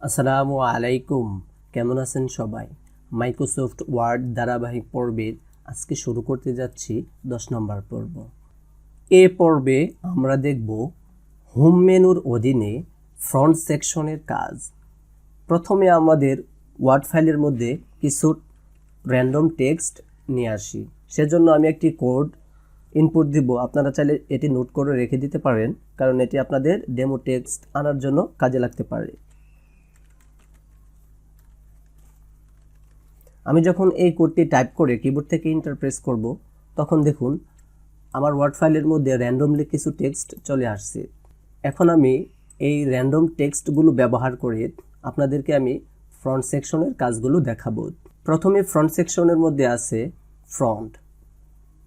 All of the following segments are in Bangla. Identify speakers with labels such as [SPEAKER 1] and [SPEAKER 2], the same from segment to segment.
[SPEAKER 1] আসসালামু আলাইকুম, কেমন আছেন সবাই? মাইক্রোসফট ওয়ার্ড ধারাবাহিক পর্বের আজকে শুরু করতে যাচ্ছি 10 নম্বর পর্ব। এ পর্বে আমরা দেখব হোম মেনুর অধীনে ফ্রন্ট সেকশনের কাজ। প্রথমে আমাদের ওয়ার্ড ফাইলের মধ্যে কিছু র্যান্ডম টেক্সট নিয়ে আসি। সেজন্য আমি একটি কোড ইনপুট দিব। আপনারা চাইলে এটি নোট করে রেখে দিতে পারেন, কারণ এটি আপনাদের ডেমো টেক্সট আনার জন্য কাজে লাগতে পারে। আমি যখন এই কোডটি টাইপ করে কিবোর্ড থেকে এন্টার প্রেস করব, তখন দেখুন আমার ওয়ার্ড ফাইলের মধ্যে র্যান্ডমলি কিছু টেক্সট চলে আসছে। এখন আমি এই র্যান্ডম টেক্সটগুলো ব্যবহার করে আপনাদেরকে আমি ফ্রন্ট সেকশনের কাজগুলো দেখাবো। প্রথমে ফ্রন্ট সেকশনের মধ্যে আছে ফ্রন্ট।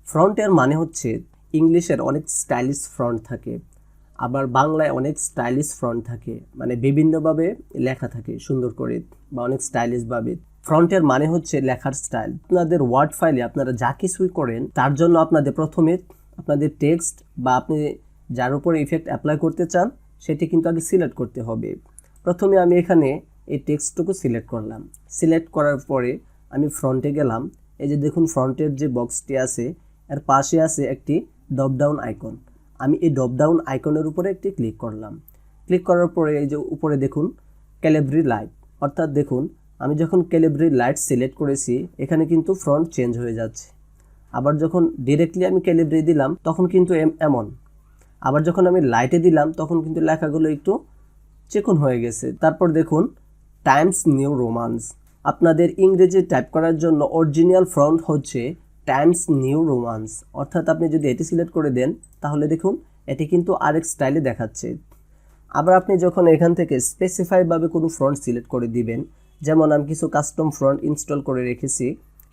[SPEAKER 1] ফ্রন্টের মানে হচ্ছে ইংলিশের অনেক স্টাইলিশ ফ্রন্ট থাকে, আবার বাংলায় অনেক স্টাইলিশ ফ্রন্ট থাকে, মানে বিভিন্নভাবে লেখা থাকে সুন্দর করে বা অনেক স্টাইলিশভাবে। ফ্রন্টের মানে হচ্ছে লেখার স্টাইল। আপনাদের ওয়ার্ড ফাইলে আপনারা যা কিছুই করেন তার জন্য আপনাদের প্রথমে আপনাদের টেক্সট বা আপনি যার উপরে ইফেক্ট অ্যাপ্লাই করতে চান সেটি কিন্তু আগে সিলেক্ট করতে হবে। প্রথমে আমি এখানে এই টেক্সটটুকু সিলেক্ট করলাম। সিলেক্ট করার পরে আমি ফ্রন্টে গেলাম। এই যে দেখুন ফ্রন্টের যে বক্সটি আছে এর পাশে আছে একটি ড্রপ ডাউন আইকন। আমি এই ড্রপ ডাউন আইকনের উপরে একটি ক্লিক করলাম। ক্লিক করার পরে এই যে উপরে দেখুন ক্যালিব্রি লাইট, অর্থাৎ দেখুন আমি যখন ক্যালিব্রি লাইট সিলেক্ট করেছি এখানে কিন্তু ফ্রন্ট চেঞ্জ হয়ে যাচ্ছে। আবার যখন ডিরেক্টলি আমি ক্যালিব্রি দিলাম তখন কিন্তু এমন। আবার যখন আমি লাইটে দিলাম তখন কিন্তু লেখাগুলো একটু চিকন হয়ে গেছে। তারপর দেখুন টাইমস নিউ রোমান্স। আপনাদের ইংরেজি টাইপ করার জন্য অরিজিনাল ফ্রন্ট হচ্ছে টাইমস নিউ রোমান্স, অর্থাৎ আপনি যদি এটি সিলেক্ট করে দেন তাহলে দেখুন এটি কিন্তু আরেক স্টাইলে দেখাচ্ছে। আবার আপনি যখন এখান থেকে স্পেসিফাইভাবে কোনো ফ্রন্ট সিলেক্ট করে দিবেন, যেমন আমি কিছু কাস্টম ফ্রন্ট ইনস্টল করে রেখেছি,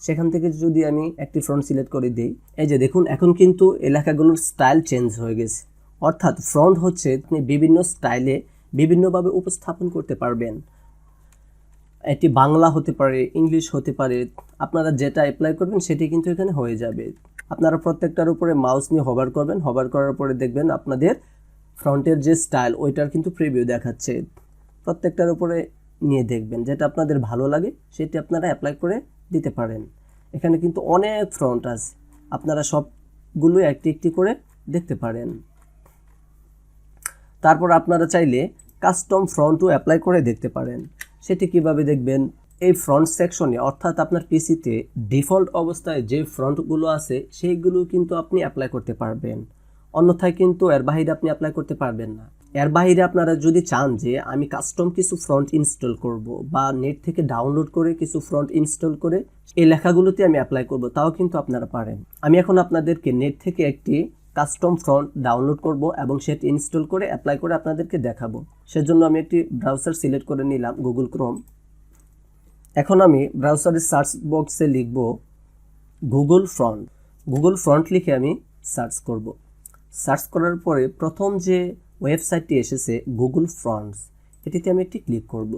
[SPEAKER 1] সেখান থেকে যদি আমি একটি ফ্রন্ট সিলেক্ট করে দিই, এই যে দেখুন এখন কিন্তু এলাকাগুলোর স্টাইল চেঞ্জ হয়ে গেছে। অর্থাৎ ফ্রন্ট হচ্ছে আপনি বিভিন্ন স্টাইলে বিভিন্নভাবে উপস্থাপন করতে পারবেন। এটি বাংলা হতে পারে, ইংলিশ হতে পারে, আপনারা যেটা অ্যাপ্লাই করবেন সেটি কিন্তু এখানে হয়ে যাবে। আপনারা প্রত্যেকটার উপরে মাউস নিয়ে হভার করবেন, হভার করার পরে দেখবেন আপনাদের ফ্রন্টের যে স্টাইল ওইটার কিন্তু প্রিভিউ দেখাচ্ছে। প্রত্যেকটার উপরে নিয়ে দেখবেন যেটা আপনাদের ভালো লাগে সেটি আপনারা অ্যাপ্লাই করে দিতে পারেন। এখানে কিন্তু অনেক ফ্রন্ট আছে, আপনারা সবগুলো একটি একটি করে দেখতে পারেন। তারপর আপনারা চাইলে কাস্টম ফ্রন্টও অ্যাপ্লাই করে দেখতে পারেন। সেটি কিভাবে দেখবেন? এই ফ্রন্ট সেকশনে, অর্থাৎ আপনার পিসিতে ডিফল্ট অবস্থায় যে ফ্রন্টগুলো আছে সেইগুলো কিন্তু আপনি অ্যাপ্লাই করতে পারবেন, অন্যথায় কিন্তু এর বাইরে আপনি অ্যাপ্লাই করতে পারবেন না। এর বাইরে আপনারা যদি চান যে আমি কাস্টম কিছু ফ্রন্ট ইনস্টল করব বা নেট থেকে ডাউনলোড করে কিছু ফ্রন্ট ইনস্টল করে এই লেখাগুলোতে আমি অ্যাপ্লাই করব, তাও কিন্তু আপনারা পারেন। আমি এখন আপনাদেরকে নেট থেকে একটি কাস্টম ফ্রন্ট ডাউনলোড করব এবং সেটি ইনস্টল করে অ্যাপ্লাই করে আপনাদেরকে দেখাবো। সেজন্য আমি একটি ব্রাউজার সিলেক্ট করে নিলাম, গুগল ক্রোম। এখন আমি ব্রাউজারের সার্চ বক্সে লিখব গুগল ফ্রন্ট। গুগল ফ্রন্ট লিখে আমি সার্চ করব। সার্চ করার পরে প্রথম যে ওয়েবসাইটটি এসেছে গুগল ফ্রন্টস, এটিতে আমি একটি ক্লিক করব।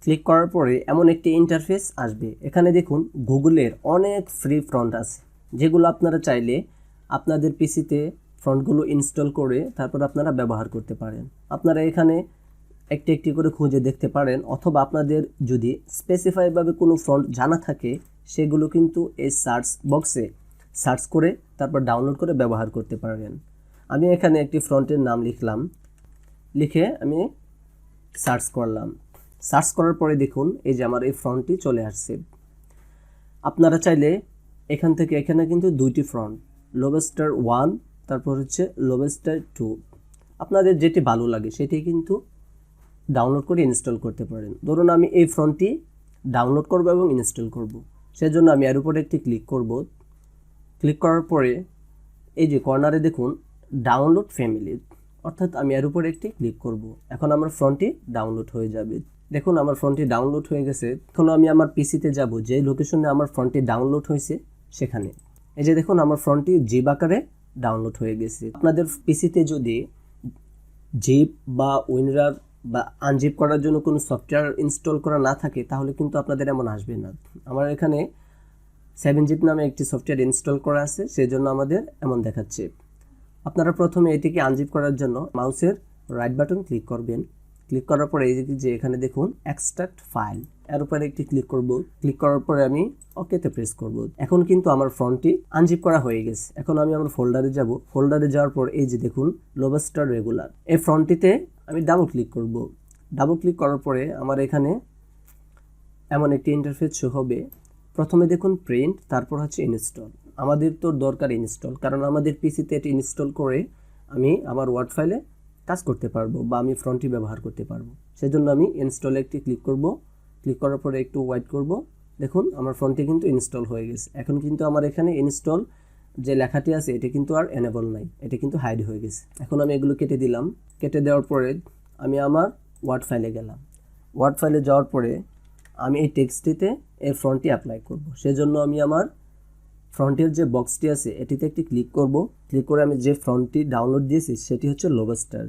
[SPEAKER 1] ক্লিক করার পরে এমন একটি ইন্টারফেস আসবে। এখানে দেখুন গুগলের অনেক ফ্রি ফ্রন্ট আছে, যেগুলো আপনারা চাইলে আপনাদের পিসিতে ফ্রন্টগুলো ইনস্টল করে তারপর আপনারা ব্যবহার করতে পারেন। আপনারা এখানে একটি একটি করে খুঁজে দেখতে পারেন, অথবা আপনাদের যদি স্পেসিফাইভাবে কোনো ফ্রন্ট জানা থাকে সেগুলো কিন্তু এই সার্চ বক্সে সার্চ করে তারপর ডাউনলোড করে ব্যবহার করতে পারেন। আমি এখানে একটি ফ্রন্টের নাম লিখলাম, লিখে আমি সার্চ করলাম। সার্চ করার পরে দেখুন এই যে আমার এই ফ্রন্টটি চলে আসছে। আপনারা চাইলে এখান থেকে এখানে কিন্তু দুইটি ফ্রন্ট, লোবেস্টার 1 তারপর হচ্ছে লোবেস্টার 2, আপনাদের যেটি ভালো লাগে সেটি কিন্তু ডাউনলোড করে ইনস্টল করতে পারেন। ধরুন আমি এই ফ্রন্টটি ডাউনলোড করব এবং ইনস্টল করব, সেজন্য আমি এর উপরে একটি ক্লিক করব। ক্লিক করার পরে এই যে কর্নারে দেখুন ডাউনলোড ফ্যামিলি, অর্থাৎ আমি এর উপরে একটি ক্লিক করব। এখন আমার ফ্রন্টটি ডাউনলোড হয়ে যাবে। দেখুন আমার ফ্রন্টটি ডাউনলোড হয়ে গেছে। এখন আমি আমার পিসিতে যাব, যে লোকেশনে আমার ফ্রন্টটি ডাউনলোড হয়েছে সেখানে। এই যে দেখুন আমার ফ্রন্টটি জিপ আকারে ডাউনলোড হয়ে গেছে। আপনাদের পিসিতে যদি জিপ বা উইনরার বা আনজিপ করার জন্য কোনো সফটওয়্যার ইনস্টল করা না থাকে তাহলে কিন্তু আপনাদের এমন আসবে না। আমার এখানে 7zip নামে একটি সফটওয়্যার ইনস্টল করা আছে, সেজন্য আমাদের এমন দেখাচ্ছে। আপনারা প্রথমে এটিকে আনজিপ করার জন্য মাউসের রাইট বাটন ক্লিক করবেন। ক্লিক করার পরে এই যে এখানে দেখুন এক্সট্রাক্ট ফাইল, এর উপরে একটি ক্লিক করব। ক্লিক করার পরে আমি ওকেতে প্রেস করব। এখন কিন্তু আমার ফন্টটি আনজিপ করা হয়ে গেছে। এখন আমি আমার ফোল্ডারে যাব। ফোল্ডারে যাওয়ার পর এই যে দেখুন লোবাস্টার রেগুলার, এই ফন্টটিতে আমি ডাবল ক্লিক করব। ডাবল ক্লিক করার পরে আমার এখানে এমন একটি ইন্টারফেস শো হবে। প্রথমে দেখুন প্রিন্ট, তারপর হচ্ছে ইনস্টল। আমাদের তো দরকার ইনস্টল, কারণ আমাদের পিসিতে এটি ইনস্টল করে আমি আমার ওয়ার্ড ফাইলে কাজ করতে পারবো বা আমি ফ্রন্টটি ব্যবহার করতে পারবো। সেজন্য আমি ইনস্টলে একটি ক্লিক করব। ক্লিক করার পরে একটু ওয়েট করব। দেখুন আমার ফ্রন্টটি কিন্তু ইনস্টল হয়ে গেছে। এখন কিন্তু আমার এখানে ইনস্টল যে লেখাটি আছে এটি কিন্তু আর এনেবল নাই, এটি কিন্তু হাইড হয়ে গেছে। এখন আমি এগুলো কেটে দিলাম। কেটে দেওয়ার পরে আমি আমার ওয়ার্ড ফাইলে গেলাম। ওয়ার্ড ফাইলে যাওয়ার পরে আমি এই টেক্সটটিতে এই ফ্রন্টটি অ্যাপ্লাই করব। সেজন্য আমি আমার ফ্রন্টের যে বক্সটি আছে এটিতে একটি ক্লিক করব। ক্লিক করে আমি যে ফ্রন্টটি ডাউনলোড দিয়েছি সেটি হচ্ছে লোবাস্টার,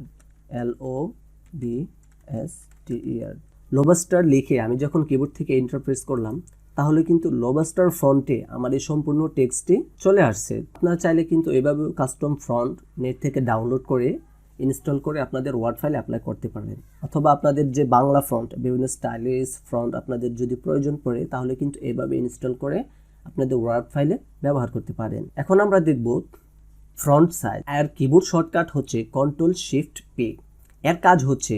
[SPEAKER 1] LOBSTER। লোবাস্টার লিখে আমি যখন কিবোর্ড থেকে এন্টার প্রেস করলাম তাহলে কিন্তু লোবাস্টার ফ্রন্টে আমার এই সম্পূর্ণ টেক্সটটি চলে আসছে। আপনারা চাইলে কিন্তু এভাবে কাস্টম ফ্রন্ট নেট থেকে ডাউনলোড করে ইনস্টল করে আপনাদের ওয়ার্ড ফাইলে অ্যাপ্লাই করতে পারবেন। অথবা আপনাদের যে বাংলা ফ্রন্ট, বিভিন্ন স্টাইলিশ ফ্রন্ট আপনাদের যদি প্রয়োজন পড়ে তাহলে কিন্তু এভাবে ইনস্টল করে আপনাদের ওয়ার্ড ফাইলে ব্যবহার করতে পারেন। এখন আমরা দেখব ফ্রন্ট সাইজ। এর কিবোর্ড শর্টকাট হচ্ছে Ctrl+Shift+P। এর কাজ হচ্ছে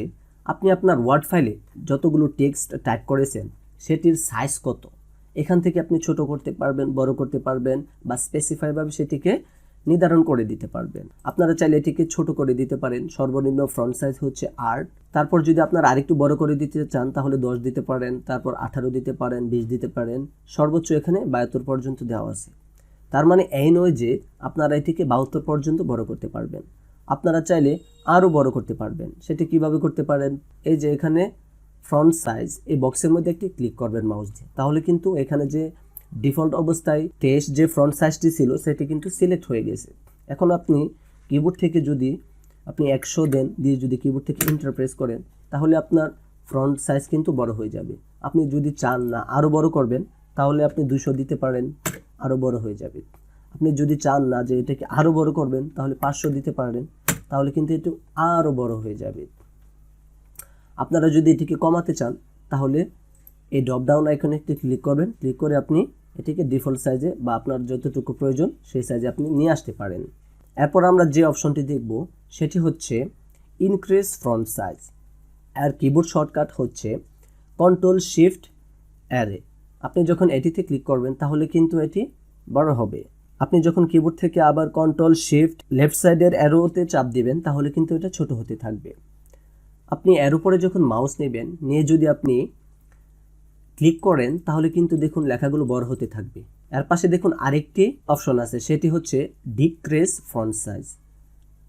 [SPEAKER 1] আপনি আপনার ওয়ার্ড ফাইলে যতগুলো টেক্সট টাইপ করেছেন সেটির সাইজ কত, এখান থেকে আপনি ছোট করতে পারবেন, বড় করতে পারবেন বা স্পেসিফাইভাবে সেটিকে নির্ধারণ করে দিতে পারবেন। আপনারা চাইলে এটিকে ছোট করে দিতে পারেন। সর্বনিম্ন ফ্রন্ট সাইজ হচ্ছে 8। তারপর যদি আপনারা আরেকটু বড় করে দিতে চান তাহলে 10 দিতে পারেন, তারপর 18 দিতে পারেন, 20 দিতে পারেন। সর্বোচ্চ এখানে 72 পর্যন্ত দেওয়া আছে। তার মানে এই নয় যে আপনারা এটিকে 72 পর্যন্ত বড় করতে পারবেন। আপনারা চাইলে আরও বড় করতে পারবেন। সেটি কিভাবে করতে পারেন? এই যে এখানে ফ্রন্ট সাইজ, এই বক্সের মধ্যে একটি ক্লিক করবেন মাউস দিয়ে। তাহলে কিন্তু এখানে যে ডিফল্ট অবস্থায় টেক্সট যে ফ্রন্ট সাইজটি ছিল সেটি কিন্তু সিলেক্ট হয়ে গেছে। এখন আপনি কিবোর্ড থেকে যদি আপনি 100 দেন, দিয়ে যদি কিবোর্ড থেকে এন্টার প্রেস করেন তাহলে আপনার ফ্রন্ট সাইজ কিন্তু বড় হয়ে যাবে। আপনি যদি চান না আরও বড় করবেন তাহলে আপনি 200 দিতে পারেন, আরও বড় হয়ে যাবে। আপনি যদি চান না যে এটাকে আরও বড় করবেন তাহলে 500 দিতে পারেন, তাহলে কিন্তু একটু আরও বড় হয়ে যাবে। আপনারা যদি এটিকে কমাতে চান তাহলে এই ড্রপ ডাউন আইকনে একটি ক্লিক করবেন। ক্লিক করে আপনি এটিকে ডিফল্ট সাইজে বা আপনার যতটুকু প্রয়োজন সেই সাইজে আপনি নিয়ে আসতে পারেন। এরপর আমরা যে অপশনটি দেখব সেটি হচ্ছে ইনক্রিজ ফ্রন্ট সাইজ। এর কিবোর্ড শর্টকাট হচ্ছে Ctrl+Shift+Array। আপনি যখন এটিতে ক্লিক করবেন তাহলে কিন্তু এটি বড় হবে। আপনি যখন কিবোর্ড থেকে আবার Ctrl+Shift লেফট সাইডের অ্যারোতে চাপ দিবেন তাহলে কিন্তু এটা ছোট হতে থাকবে। আপনি এর উপরে যখন মাউস নেবেন, নিয়ে যদি আপনি ক্লিক করেন তাহলে কিন্তু দেখুন লেখাগুলো বড় হতে থাকবে। এর পাশে দেখুন আরেকটি অপশন আছে, সেটি হচ্ছে ডিক্রিজ ফন্ট সাইজ।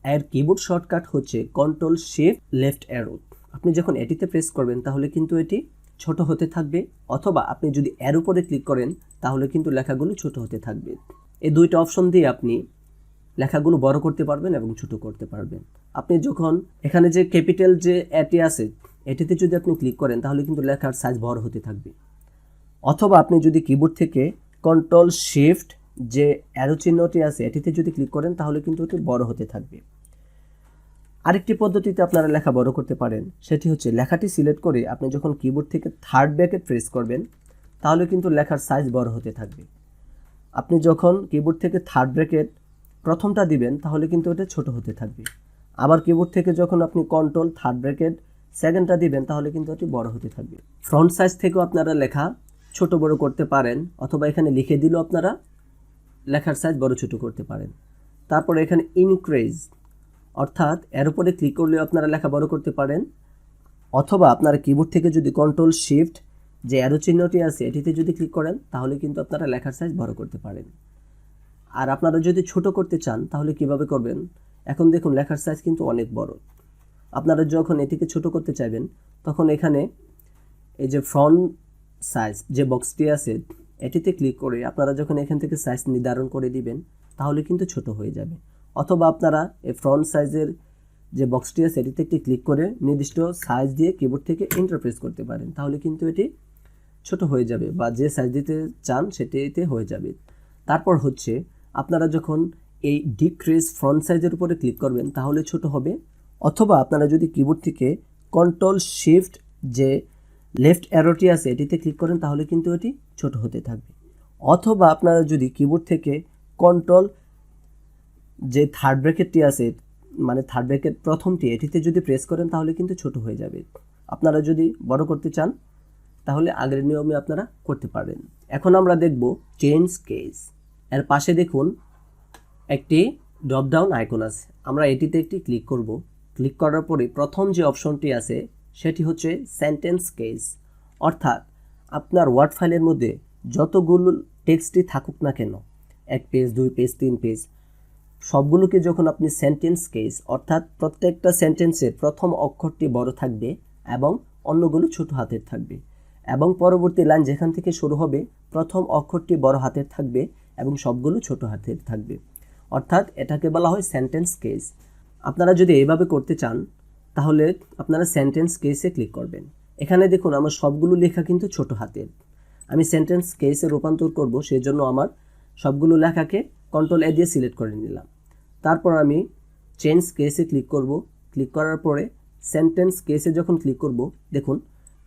[SPEAKER 1] এর কিবোর্ড শর্টকাট হচ্ছে Ctrl+Shift+Left-Arrow। আপনি যখন এটিতে প্রেস করবেন তাহলে কিন্তু এটি ছোট হতে থাকবে, অথবা আপনি যদি এর উপরে ক্লিক করেন তাহলে কিন্তু লেখাগুলো ছোট হতে থাকবে। এই দুইটা অপশন দিয়ে আপনি লেখাগুলো বড় করতে পারবেন এবং ছোট করতে পারবেন। আপনি যখন এখানে যে ক্যাপিটাল যে এটি আছে এটিতে যদি আপনি ক্লিক করেন তাহলে কিন্তু লেখার সাইজ বড় হতে থাকবে, অথবা আপনি যদি কিবোর্ড থেকে Ctrl+Shift যে অ্যারো চিহ্নটি আছে এটিতে যদি ক্লিক করেন তাহলে কিন্তু এটি বড় হতে থাকবে। আরেকটি পদ্ধতিতে আপনারা লেখা বড় করতে পারেন, সেটি হচ্ছে লেখাটি সিলেক্ট করে আপনি যখন কিবোর্ড থেকে থার্ড ব্র্যাকেট প্রেস করবেন তাহলে কিন্তু লেখার সাইজ বড় হতে থাকবে। আপনি যখন কিবোর্ড থেকে থার্ড ব্র্যাকেট প্রথমটা দিবেন তাহলে কিন্তু এটা ছোট হতে থাকবে। আবার কিবোর্ড থেকে যখন আপনি কন্ট্রোল থার্ড ব্র্যাকেট সেকেন্ডটা দিবেন তাহলে কিন্তু এটি বড় হতে থাকবে। ফ্রন্ট সাইজ থেকেও আপনারা লেখা ছোট বড় করতে পারেন, অথবা এখানে লিখে দিলেও আপনারা লেখার সাইজ বড় ছোট করতে পারেন। তারপর এখানে ইনক্রিজ, অর্থাৎ এর উপরে ক্লিক করলেও আপনারা লেখা বড় করতে পারেন, অথবা আপনারা কিবোর্ড থেকে যদি Ctrl+Shift যে অ্যারো চিহ্নটি আছে এটিতে যদি ক্লিক করেন তাহলে কিন্তু আপনারা লেখার সাইজ বড় করতে পারেন। আর আপনারা যদি ছোট করতে চান তাহলে কিভাবে করবেন? এখন দেখুন লেখার সাইজ কিন্তু অনেক বড়। আপনারা যখন এটিকে ছোট করতে চাইবেন তখন এখানে এই যে ফ্রন্ট সাইজ যে বক্সটি আছে এটিতে ক্লিক করে আপনারা যখন এখান থেকে সাইজ নির্ধারণ করে দিবেন তাহলে কিন্তু ছোট হয়ে যাবে। অথবা আপনারা এই ফ্রন্ট সাইজের যে বক্সটি আছে এটিতে একটি ক্লিক করে নির্দিষ্ট সাইজ দিয়ে কিবোর্ড থেকে এন্টার প্রেস করতে পারেন, তাহলে কিন্তু এটি ছোট হয়ে যাবে বা যে সাইজ দিতে চান সেটিতে হয়ে যাবে। তারপর হচ্ছে আপনারা যখন এই ডিক্রিজ ফ্রন্ট সাইজের উপরে ক্লিক করবেন তাহলে ছোট হবে, অথবা আপনারা যদি কিবোর্ড থেকে কন্ট্রোল শিফট যে লেফট অ্যারোটি আছে এটিতে ক্লিক করেন তাহলে কিন্তু এটি ছোট হতে থাকবে। অথবা আপনারা যদি কিবোর্ড থেকে কন্ট্রোল যে থার্ড ব্র্যাকেটটি আছে মানে থার্ড ব্র্যাকেট প্রথমটি এটিতে যদি প্রেস করেন তাহলে কিন্তু ছোট হয়ে যাবে। আপনারা যদি বড় করতে চান তাহলে আগের নিয়মে আপনারা করতে পারেন। এখন আমরা দেখব চেঞ্জ কেস। এর পাশে দেখুন একটি ড্রপ ডাউন আইকন আছে, আমরা এটিতে একটি ক্লিক করব। ক্লিক করার পরে প্রথম যে অপশনটি আছে সেটি হচ্ছে সেন্টেন্স কেস, অর্থাৎ আপনার ওয়ার্ড ফাইলের মধ্যে যতগুলো টেক্সটই থাকুক না কেন, 1 পেজ 2 পেজ 3 পেজ, সবগুলোকে যখন আপনি সেন্টেন্স কেস অর্থাৎ প্রত্যেকটা সেন্টেন্সের প্রথম অক্ষরটি বড় থাকবে এবং অন্যগুলো ছোট হাতের থাকবে, এবং পরবর্তী লাইন যেখান থেকে শুরু হবে প্রথম অক্ষরটি বড় হাতের থাকবে এবং সবগুলো ছোট হাতের থাকবে, অর্থাৎ এটাকে বলা হয় সেন্টেন্স কেস। আপনারা যদি এইভাবে করতে চান তাহলে আপনারা সেন্টেন্স কেসে ক্লিক করবেন। এখানে দেখুন আমার সবগুলো লেখা কিন্তু ছোট হাতের। আমি সেন্টেন্স কেসে রূপান্তর করব, সেই জন্য আমার সবগুলো লেখাকে কন্ট্রোল এ দিয়ে সিলেক্ট করে নিলাম। তারপর আমি চেঞ্জ কেসে ক্লিক করব। ক্লিক করার পরে সেন্টেন্স কেসে যখন ক্লিক করব দেখুন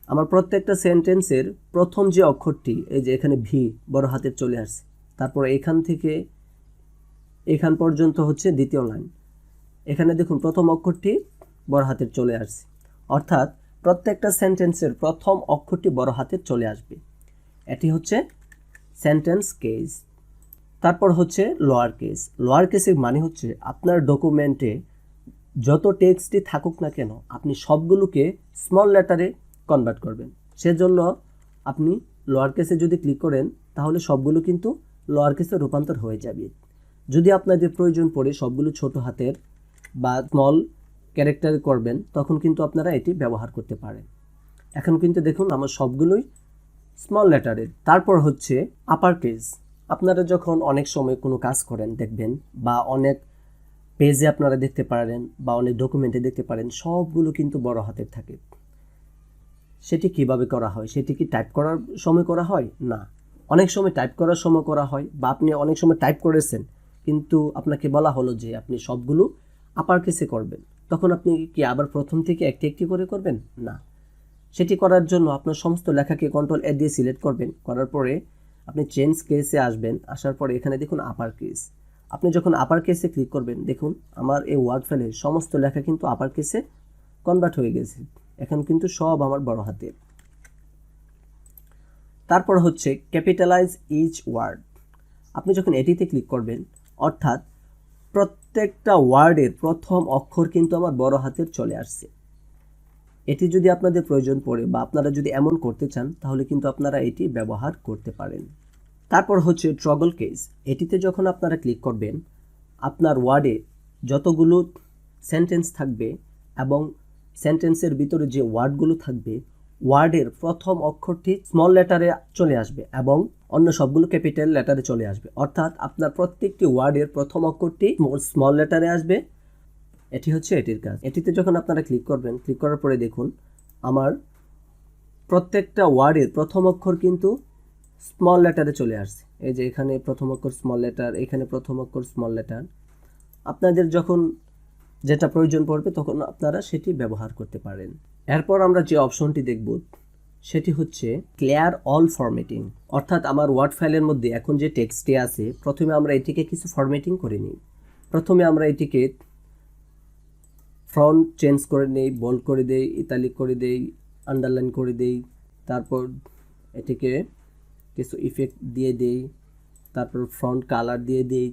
[SPEAKER 1] আমার প্রত্যেকটা সেন্টেন্সের প্রথম যে অক্ষরটি এই যে এখানে ভি বড় হাতের চলে আসছে, তারপর এখান থেকে এখান পর্যন্ত হচ্ছে দ্বিতীয় লাইন, এখানে দেখুন প্রথম অক্ষরটি বড় হাতের চলে আসছে, অর্থাৎ প্রত্যেকটা সেন্টেন্সের প্রথম অক্ষরটি বড় হাতের চলে আসবে। এটি হচ্ছে সেন্টেন্স কেস। তারপর হচ্ছে লোয়ার কেস। লোয়ার কেসের মানে হচ্ছে আপনার ডকুমেন্টে যত টেক্সটই থাকুক না কেন আপনি সবগুলোকে স্মল লেটারে কনভার্ট করবেন। সেজন্য আপনি লোয়ার কেসে যদি ক্লিক করেন তাহলে সবগুলো কিন্তু লোয়ার কেসে রূপান্তর হয়ে যাবে। যদি আপনাদের প্রয়োজন পড়ে সবগুলো ছোট হাতের বা স্মল ক্যারেক্টারে করবেন তখন কিন্তু আপনারা এটি ব্যবহার করতে পারেন। এখন কিন্তু দেখুন আমার সবগুলোই স্মল লেটারের। তারপর হচ্ছে আপার কেস। আপনারা যখন অনেক সময় কোনো কাজ করেন দেখবেন বা অনেক পেজে আপনারা দেখতে পারেন বা অনেক ডকুমেন্টে দেখতে পারেন সবগুলো কিন্তু বড় হাতের থাকে। সেটি কিভাবে করা হয়? সেটি কি টাইপ করার সময় করা হয়? না, অনেক সময় টাইপ করার সময় করা হয়, বা আপনি অনেক সময় টাইপ করেছেন কিন্তু আপনাকে বলা হলো যে আপনি সবগুলো আপার কেসে করবেন, তখন আপনি কি আবার প্রথম থেকে একটি একটি করে করবেন? না, সেটি করার জন্য আপনার সমস্ত লেখাকে কন্ট্রোল এ দিয়ে সিলেক্ট করবেন। করার পরে আপনি চেঞ্জ কেসে আসবেন। আসার পরে এখানে দেখুন আপার কেস। আপনি যখন আপার কেসে ক্লিক করবেন দেখুন আমার এই ওয়ার্ড ফাইলের সমস্ত লেখা কিন্তু আপার কেসে কনভার্ট হয়ে গেছে। এখন কিন্তু সব আমার বড় হাতের। তারপর হচ্ছে ক্যাপিটালাইজ ইচ ওয়ার্ড। আপনি যখন এটিতে ক্লিক করবেন অর্থাৎ প্রত্যেকটা ওয়ার্ডের প্রথম অক্ষর কিন্তু আমার বড় হাতের চলে আসছে। এটি যদি আপনাদের প্রয়োজন পড়ে বা আপনারা যদি এমন করতে চান তাহলে কিন্তু আপনারা এটি ব্যবহার করতে পারেন। তারপর হচ্ছে ট্রগল কেস। এটিতে যখন আপনারা ক্লিক করবেন আপনার ওয়ার্ডে যতগুলো সেন্টেন্স থাকবে এবং সেন্টেন্সের ভিতরে যে ওয়ার্ডগুলো থাকবে ওয়ার্ডের প্রথম অক্ষরটি স্মল লেটারে চলে আসবে এবং অন্য সবগুলো ক্যাপিটাল লেটারে চলে আসবে, অর্থাৎ আপনার প্রত্যেকটি ওয়ার্ডের প্রথম অক্ষরটি স্মল লেটারে আসবে। এটি হচ্ছে এটির কাজ। এটিতে যখন আপনারা ক্লিক করবেন, ক্লিক করার পরে দেখুন আমার প্রত্যেকটা ওয়ার্ডের প্রথম অক্ষর কিন্তু স্মল লেটারে চলে আসছে। এই যে এখানে প্রথম অক্ষর স্মল লেটার, এখানে প্রথম অক্ষর স্মল লেটার। আপনাদের যখন যেটা প্রয়োজন পড়বে তখন আপনারা সেটি ব্যবহার করতে পারেন। এরপর আমরা যে অপশনটি দেখব সেটি হচ্ছে ক্লিয়ার অল ফরম্যাটিং, অর্থাৎ আমার ওয়ার্ড ফাইলের মধ্যে এখন যে টেক্সটটি আছে প্রথমে আমরা এটিকে কিছু ফরম্যাটিং করে নিই। প্রথমে আমরা এটিকে ফন্ট চেঞ্জ করে নেই, বোল্ড করে দেই, ইতালিক করে দেই, আন্ডারলাইন করে দেই, তারপর এটিকে কিছু ইফেক্ট দিয়ে দেই, তারপর ফন্ট কালার দিয়ে দেই,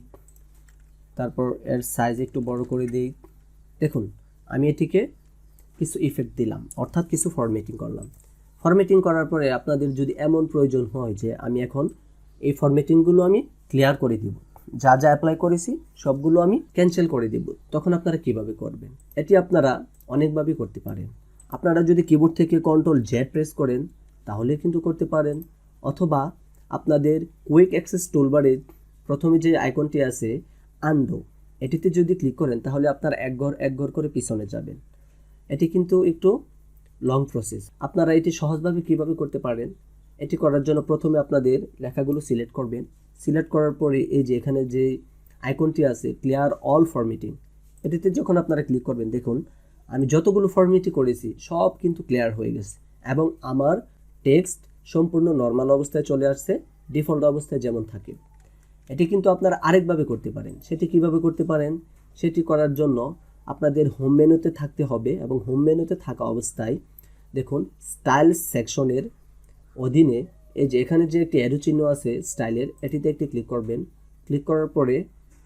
[SPEAKER 1] তারপর এর সাইজ একটু বড় করে দেই। দেখুন আমি এটিকে কিছু ইফেক্ট দিলাম, অর্থাৎ কিছু ফরম্যাটিং করলাম। ফরম্যাটিং করার পরে আপনাদের যদি এমন প্রয়োজন হয় যে আমি এখন এই ফরম্যাটিংগুলো আমি ক্লিয়ার করে দিব, যা যা অ্যাপ্লাই করেছি সবগুলো আমি ক্যান্সেল করে দেব, তখন আপনারা কিভাবে করবেন? এটি আপনারা অনেকভাবেই করতে পারেন। আপনারা যদি কিবোর্ড থেকে কন্ট্রোল জেড প্রেস করেন তাহলে কিন্তু করতে পারেন, অথবা আপনাদের কুইক অ্যাক্সেস টুলবারের প্রথমে যে আইকনটি আছে আনডু, এটিতে যদি ক্লিক করেন তাহলে আপনারা এক ঘর করে পিছনে যাবেন। এটি কিন্তু একটু লং প্রসেস। আপনারা এটি সহজভাবে কিভাবে করতে পারেন? এটি করার জন্য প্রথমে আপনাদের লেখাগুলো সিলেক্ট করবেন। সিলেক্ট করার পরে এই যে এখানে যে আইকনটি আছে ক্লিয়ার অল ফরম্যাটিং, এটিতে যখন আপনারা ক্লিক করবেন দেখুন আমি যতগুলো ফর্মেটই করেছি সব কিন্তু ক্লিয়ার হয়ে গেছে এবং আমার টেক্সট সম্পূর্ণ নর্মাল অবস্থায় চলে আসছে, ডিফল্ট অবস্থায় যেমন থাকে। এটি কিন্তু আপনারা আরেকভাবে করতে পারেন। সেটি কিভাবে করতে পারেন? সেটি করার জন্য আপনাদের হোম মেনুতে থাকতে হবে এবং হোম মেনুতে থাকা অবস্থায় দেখুন স্টাইল সেকশনের অধীনে এই যে এখানে যে একটি অ্যারো চিহ্ন আছে স্টাইলের, এটিতে একটি ক্লিক করবেন। ক্লিক করার পরে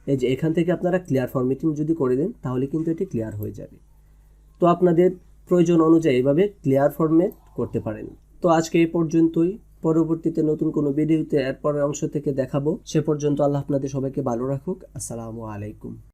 [SPEAKER 1] এই যে এখান থেকে আপনারা ক্লিয়ার ফরম্যাটিং যদি করে দেন তাহলে কিন্তু এটি ক্লিয়ার হয়ে যাবে। তো আপনাদের প্রয়োজন অনুযায়ী এভাবে ক্লিয়ার ফরম্যাট করতে পারেন। তো আজকে এই পর্যন্তই। পরবর্তীতে নতুন কোনো ভিডিওতে এর পরের অংশ থেকে দেখাবো। সে পর্যন্ত আল্লাহ আপনাদের সবাইকে ভালো রাখুক। আসসালামু আলাইকুম।